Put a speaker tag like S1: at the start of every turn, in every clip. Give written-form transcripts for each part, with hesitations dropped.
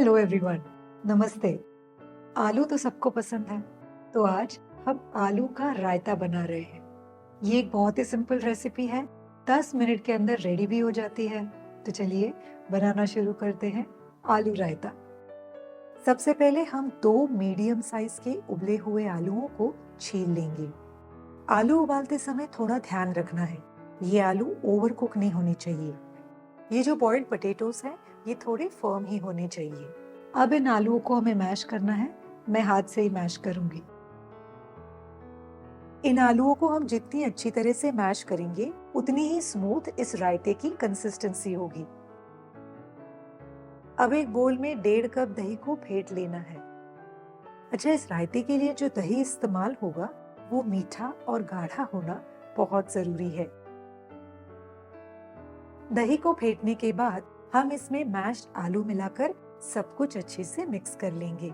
S1: Hello everyone, नमस्ते। आलू तो सबको पसंद है, तो आज हम आलू का रायता बना रहे हैं। ये एक बहुत ही सिंपल रेसिपी है, 10 मिनट के अंदर रेडी भी हो जाती है। तो चलिए बनाना शुरू करते हैं आलू रायता। सबसे पहले हम 2 मीडियम साइज के उबले हुए आलूओं को छील लेंगे। आलू उबालते समय थोड़ा ध्यान रखना है, ये आलू ओवर कुक नहीं होने चाहिए। ये जो बॉइल्ड पोटैटोस हैं, ये थोड़े फर्म ही होने चाहिए। अब इन आलूओं को हमें मैश करना है। मैं हाथ से ही मैश करूंगी। इन आलूओं को हम जितनी अच्छी तरह से मैश करेंगे, उतनी ही स्मूथ इस रायते की कंसिस्टेंसी होगी। अब एक बोल में 1.5 कप दही को फेंट लेना है। अच्छा, इस रायते के लिए जो दही इस्तेमाल होगा, वो मीठा और गाढ़ा होना बहुत जरूरी है। दही को फेंटने के बाद हम इसमें मैश्ड आलू मिलाकर सब कुछ अच्छे से मिक्स कर लेंगे।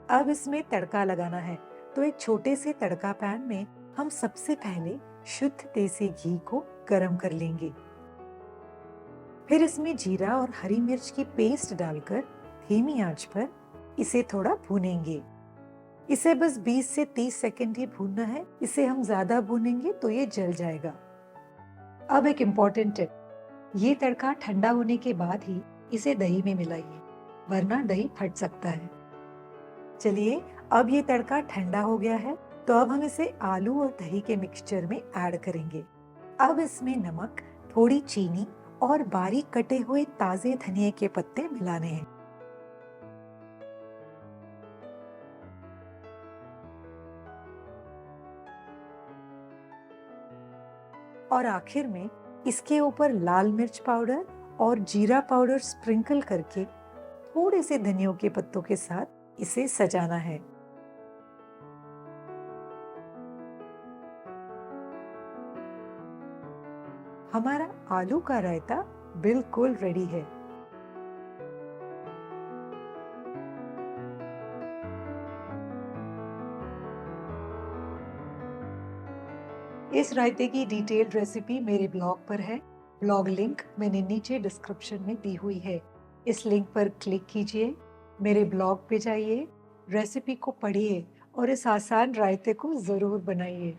S1: अब इसमें तड़का लगाना है, तो एक छोटे से तड़का पैन में हम सबसे पहले शुद्ध देसी घी को गरम कर लेंगे। फिर इसमें जीरा और हरी मिर्च की पेस्ट डालकर धीमी आंच पर इसे थोड़ा भूनेंगे। इसे बस 20 से 30 सेकंड ही भूनना है। इसे हम ज्यादा भूनेंगे तो ये जल जाएगा। अब एक इम्पोर्टेंट टिप, ये तड़का ठंडा होने के बाद ही इसे दही में मिलाइए, वरना दही फट सकता है। चलिए, अब ये तड़का ठंडा हो गया है, तो अब हम इसे आलू और दही के मिक्सचर में ऐड करेंगे। अब इसमें नमक, थोड़ी चीनी और बारीक कटे हुए ताजे धनिया के पत्ते मिलाने हैं। और आखिर में इसके ऊपर लाल मिर्च पाउडर और जीरा पाउडर स्प्रिंकल करके थोड़े से धनियों के पत्तों के साथ इसे सजाना है। हमारा आलू का रायता बिल्कुल रेडी है। इस रायते की डिटेल्ड रेसिपी मेरे ब्लॉग पर है। ब्लॉग लिंक मैंने नीचे डिस्क्रिप्शन में दी हुई है। इस लिंक पर क्लिक कीजिए, मेरे ब्लॉग पे जाइए, रेसिपी को पढ़िए और इस आसान रायते को जरूर बनाइए।